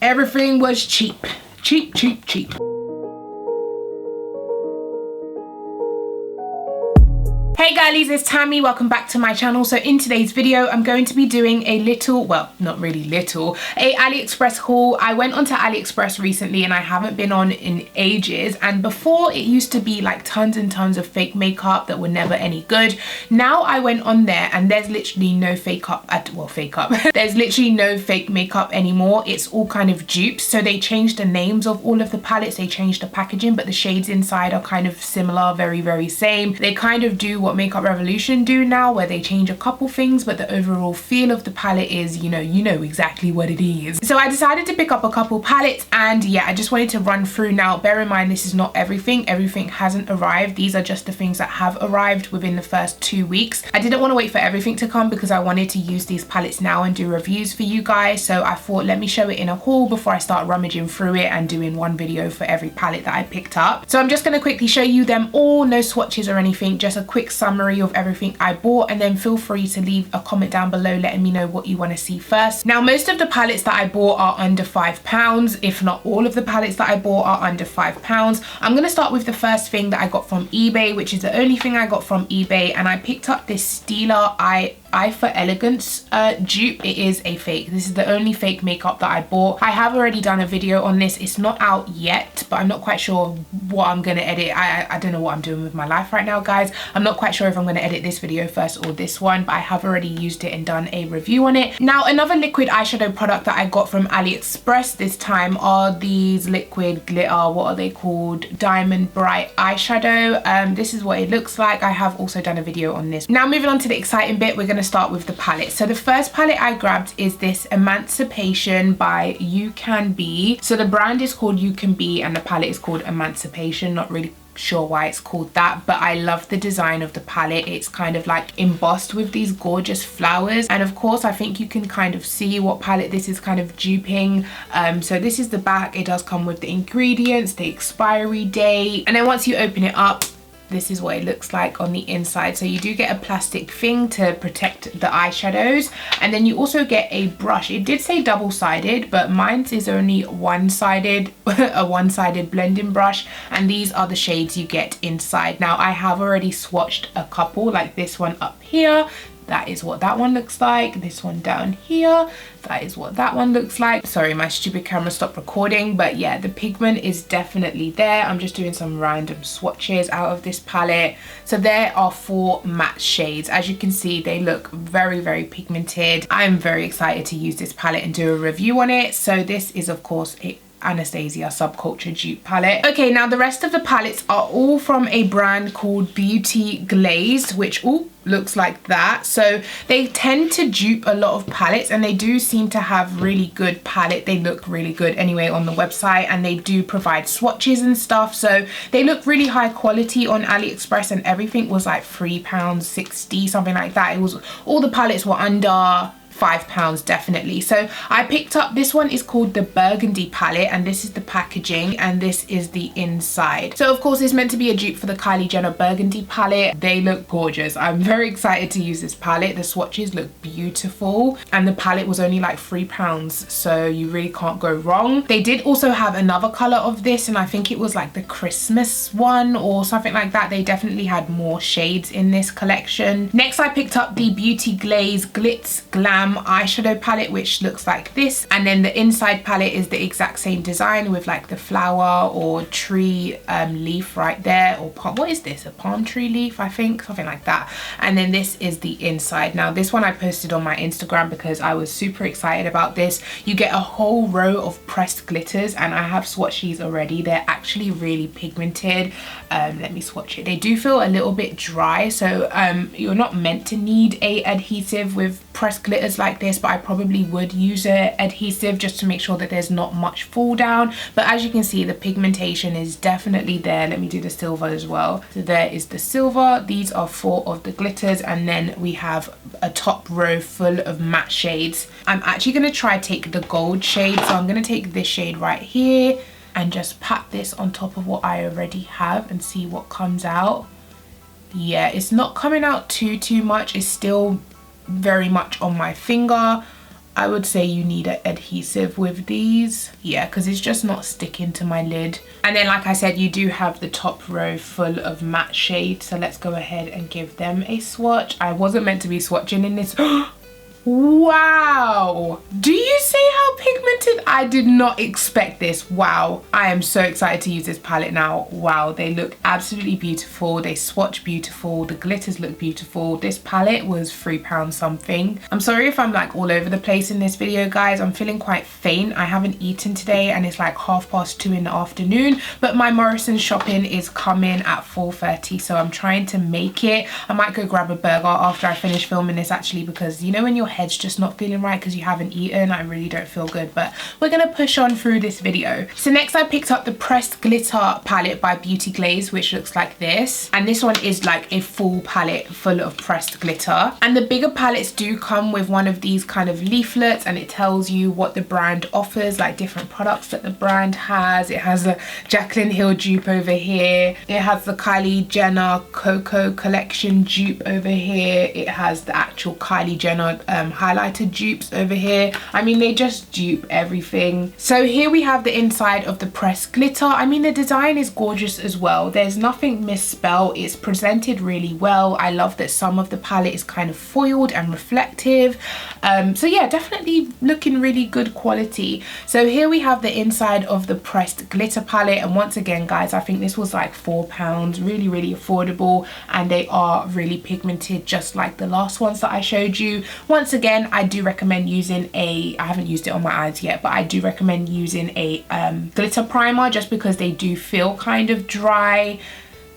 Everything was cheap. Cheap, cheap, cheap. Hey girlies, it's Tammy. Welcome back to my channel. So in today's video, I'm going to be doing a little, well, not really little, a Aliexpress haul. I went onto Aliexpress recently and I haven't been on in ages. And before, it used to be like tons and tons of fake makeup that were never any good. Now I went on there and there's literally no fake up there's literally no fake makeup anymore. It's all kind of dupes. So they changed the names of all of the palettes. They changed the packaging, but the shades inside are kind of similar, very same. They kind of do what Makeup Revolution do now, where they change a couple things, but the overall feel of the palette is, you know exactly what it is. So I decided to pick up a couple palettes, and yeah, I just wanted to run through. Now bear in mind, this is not everything hasn't arrived. These are just the things that have arrived within the first 2 weeks. I didn't want to wait for everything to come because I wanted to use these palettes now and do reviews for you guys. So I thought, let me show it in a haul before I start rummaging through it and doing one video for every palette that I picked up. So I'm just going to quickly show you them all, no swatches or anything, just a quick summary of everything I bought, and then feel free to leave a comment down below letting me know what you want to see first. Now most of the palettes that I bought are under £5, if not all of the palettes that I bought are under £5. I'm going to start with the first thing that I got from eBay, which is the only thing I got from eBay, and I picked up this Stila Eye for Elegance dupe. It is a fake. This is the only fake makeup that I bought. I have already done a video on this. It's not out yet, but I'm not quite sure what I'm gonna edit. I don't know what I'm doing with my life right now, guys. I'm not quite sure if I'm gonna edit this video first or this one, but I have already used it and done a review on it. Now another liquid eyeshadow product that I got from Aliexpress this time are these liquid glitter, what are they called, Diamond Bright eyeshadow. This is what it looks like. I have also done a video on this. Now moving on to the exciting bit, we're gonna start with the palette. So the first palette I grabbed is this Emancipation by You Can Be. So the brand is called You Can Be and the palette is called Emancipation. Not really sure why it's called that, but I love the design of the palette. It's kind of like embossed with these gorgeous flowers, and of course I think you can kind of see what palette this is kind of duping. So this is the back. It does come with the ingredients, the expiry date, and then once you open it up, this is what it looks like on the inside. So you do get a plastic thing to protect the eyeshadows, and then you also get a brush. It did say double-sided, but mine is only one-sided, a one-sided blending brush, and these are the shades you get inside. Now I have already swatched a couple, like this one up here. That is what that one looks like. This one down here, that is what that one looks like. Sorry, my stupid camera stopped recording, but yeah, the pigment is definitely there. I'm just doing some random swatches out of this palette. So there are 4 matte shades. As you can see, they look very pigmented. I'm very excited to use this palette and do a review on it. So this is of course a Anastasia Subculture dupe palette. Okay, now the rest of the palettes are all from a brand called Beauty Glazed, which looks like that. So they tend to dupe a lot of palettes, and they do seem to have really good palette. They look really good anyway on the website, and they do provide swatches and stuff. So they look really high quality on Aliexpress, and everything was like £3.60, something like that. It was, all the palettes were under £5 definitely. So I picked up, this one is called the Burgundy Palette, and this is the packaging, and this is the inside. So of course it's meant to be a dupe for the Kylie Jenner Burgundy palette. They look gorgeous. I'm very excited to use this palette. The swatches look beautiful, and the palette was only like £3, so you really can't go wrong. They did also have another color of this, and I think it was like the Christmas one or something like that. They definitely had more shades in this collection. Next I picked up the Beauty Glaze Glitz Glam eyeshadow palette, which looks like this, and then the inside palette is the exact same design with like the flower or tree leaf right there, or what is this, a palm tree leaf, I think, something like that. And then this is the inside. Now this one I posted on my Instagram because I was super excited about this. You get a whole row of pressed glitters, and I have swatched these already. They're actually really pigmented. Let me swatch it. They do feel a little bit dry, so you're not meant to need a adhesive with pressed glitters like this, but I probably would use a adhesive just to make sure that there's not much fall down. But as you can see, the pigmentation is definitely there. Let me do the silver as well. So there is the silver. These are 4 of the glitters, and then we have a top row full of matte shades. I'm actually going to try take the gold shade, so I'm going to take this shade right here and just pat this on top of what I already have and see what comes out. Yeah, it's not coming out too much. It's still very much on my finger. I would say you need an adhesive with these. Yeah, because it's just not sticking to my lid. And then like I said, you do have the top row full of matte shades. So let's go ahead and give them a swatch. I wasn't meant to be swatching in this. Wow, do you see how pigmented? I did not expect this. Wow, I am so excited to use this palette now. Wow, they look absolutely beautiful. They swatch beautiful. The glitters look beautiful. This palette was £3 something. I'm sorry if I'm like all over the place in this video, guys. I'm feeling quite faint. I haven't eaten today and it's like 2:30 in the afternoon, but my Morrison's shopping is coming at 4:30, so I'm trying to make it. I might go grab a burger after I finish filming this, actually, because you know when you're head's just not feeling right because you haven't eaten, I really don't feel good, but we're gonna push on through this video. So next I picked up the pressed glitter palette by Glaze, which looks like this, and this one is like a full palette full of pressed glitter. And the bigger palettes do come with one of these kind of leaflets, and it tells you what the brand offers, like different products that the brand has. It has a Jaclyn Hill dupe over here, it has the Kylie Jenner Cocoa collection dupe over here, it has the actual Kylie Jenner highlighter dupes over here. I mean, they just dupe everything. So here we have the inside of the pressed glitter. I mean, the design is gorgeous as well. There's nothing misspelled. It's presented really well. I love that some of the palette is kind of foiled and reflective. So yeah, definitely looking really good quality. So here we have the inside of the pressed glitter palette, and once again, guys, I think this was like £4, really affordable, and they are really pigmented just like the last ones that I showed you. Once again, I do recommend using I haven't used it on my eyes yet, but I do recommend using a glitter primer, just because they do feel kind of dry,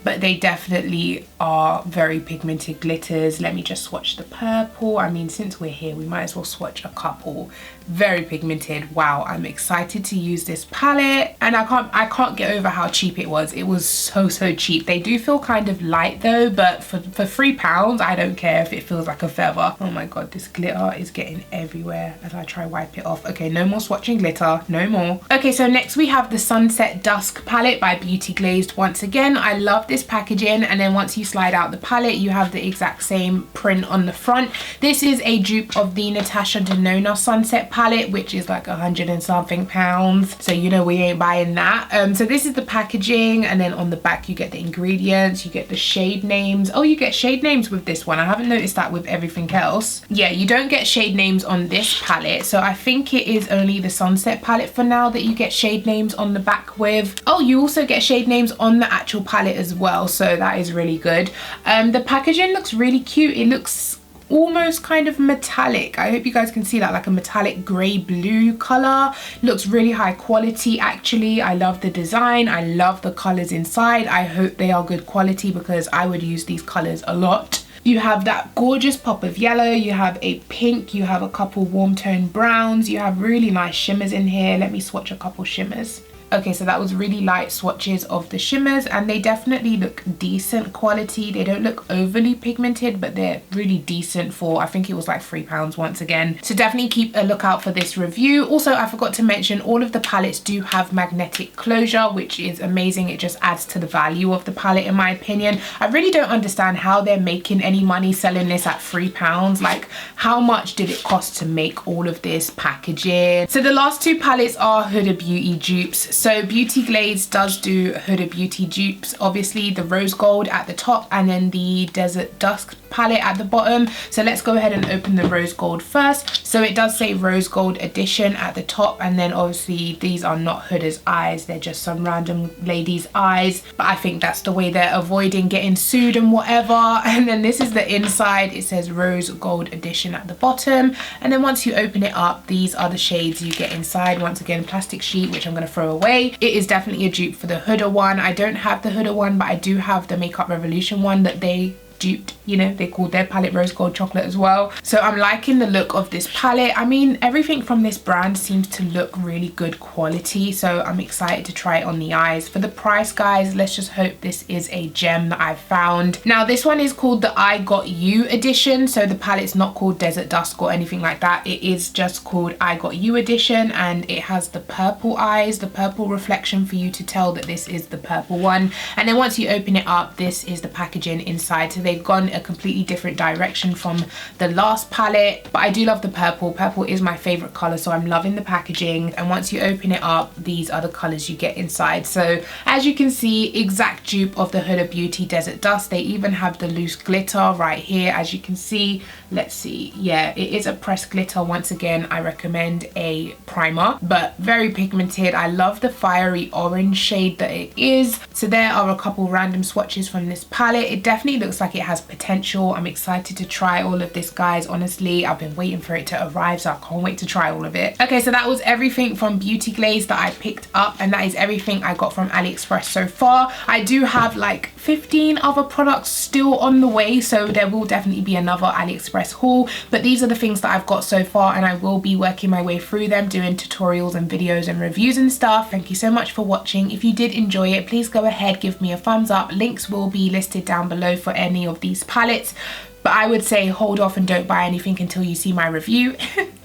but they definitely are very pigmented glitters. Let me just swatch the purple. I mean, since we're here, we might as well swatch a couple. Very pigmented. Wow, I'm excited to use this palette, and I can't get over how cheap it was. It was so cheap. They do feel kind of light though, but for £3, I don't care if it feels like a feather. Oh my god, this glitter is getting everywhere as I try wipe it off. Okay, no more swatching glitter, no more. Okay, so next we have the Sunset Dusk palette by Glazed. Once again, I love this packaging, and then once you slide out the palette, you have the exact same print on the front. This is a dupe of the Natasha Denona Sunset palette, which is like 100 and something pounds, so you know we ain't buying that. So this is the packaging, and then on the back you get the ingredients, you get the shade names. Oh, you get shade names with this one. I haven't noticed that with everything else. Yeah, you don't get shade names on this palette, so I think it is only the Sunset palette for now that you get shade names on the back with. Oh, you also get shade names on the actual palette as well, so that is really good. The packaging looks really cute. It looks almost kind of metallic. I hope you guys can see that, like a metallic grey blue color. Looks really high quality actually. I love the design, I love the colors inside. I hope they are good quality because I would use these colors a lot. You have that gorgeous pop of yellow, you have a pink, you have a couple warm toned browns, you have really nice shimmers in here. Let me swatch a couple shimmers. Okay, so that was really light swatches of the shimmers, and they definitely look decent quality. They don't look overly pigmented, but they're really decent for, I think it was like £3 once again. So definitely keep a lookout for this review. Also, I forgot to mention, all of the palettes do have magnetic closure, which is amazing. It just adds to the value of the palette in my opinion. I really don't understand how they're making any money selling this at £3. Like, how much did it cost to make all of this packaging? So the last two palettes are Huda Beauty dupes. So Glazed does do Huda Beauty dupes, obviously the rose gold at the top and then the Desert Dusk palette at the bottom. So let's go ahead and open the rose gold first. So it does say rose gold edition at the top, and then obviously these are not Huda's eyes, they're just some random lady's eyes, but I think that's the way they're avoiding getting sued and whatever. And then this is the inside, it says rose gold edition at the bottom, and then once you open it up, these are the shades you get inside. Once again, plastic sheet, which I'm going to throw away. It is definitely a dupe for the Huda one. I don't have the Huda one, but I do have the Makeup Revolution one that they duped, you know, they called their palette rose gold chocolate as well. So I'm liking the look of this palette. I mean, everything from this brand seems to look really good quality, so I'm excited to try it on the eyes. For the price, guys, let's just hope this is a gem that I've found. Now this one is called the I Got You edition, so the palette's not called Desert Dusk or anything like that. It is just called I Got You edition, and it has the purple eyes, the purple reflection for you to tell that this is the purple one. And then once you open it up, this is the packaging inside. So they've gone a a completely different direction from the last palette. But I do love the purple. Purple is my favorite color, so I'm loving the packaging. And once you open it up, these are the colors you get inside. So as you can see, exact dupe of the Huda Beauty Desert Dust. They even have the loose glitter right here, as you can see. Let's see, yeah, it is a pressed glitter. Once again, I recommend a primer, but very pigmented. I love the fiery orange shade that it is. So there are a couple random swatches from this palette. It definitely looks like it has potential. I'm excited to try all of this, guys. Honestly, I've been waiting for it to arrive, so I can't wait to try all of it. Okay, so that was everything from Beauty Glaze that I picked up, and that is everything I got from AliExpress so far. I do have like 15 other products still on the way, so there will definitely be another AliExpress haul, but these are the things that I've got so far, and I will be working my way through them, doing tutorials and videos and reviews and stuff. Thank you so much for watching. If you did enjoy it, please go ahead, give me a thumbs up. Links will be listed down below for any of these palettes. But I would say hold off and don't buy anything until you see my review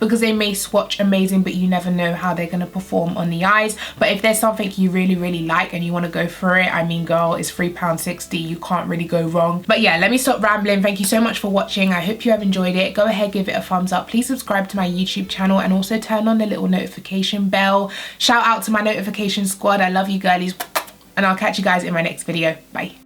because they may swatch amazing, but you never know how they're going to perform on the eyes. But if there's something you really like and you want to go for it, I mean, girl, it's £3.60. You can't really go wrong. But yeah, let me stop rambling. Thank you so much for watching. I hope you have enjoyed it. Go ahead, give it a thumbs up. Please subscribe to my YouTube channel and also turn on the little notification bell. Shout out to my notification squad. I love you, girlies. And I'll catch you guys in my next video. Bye.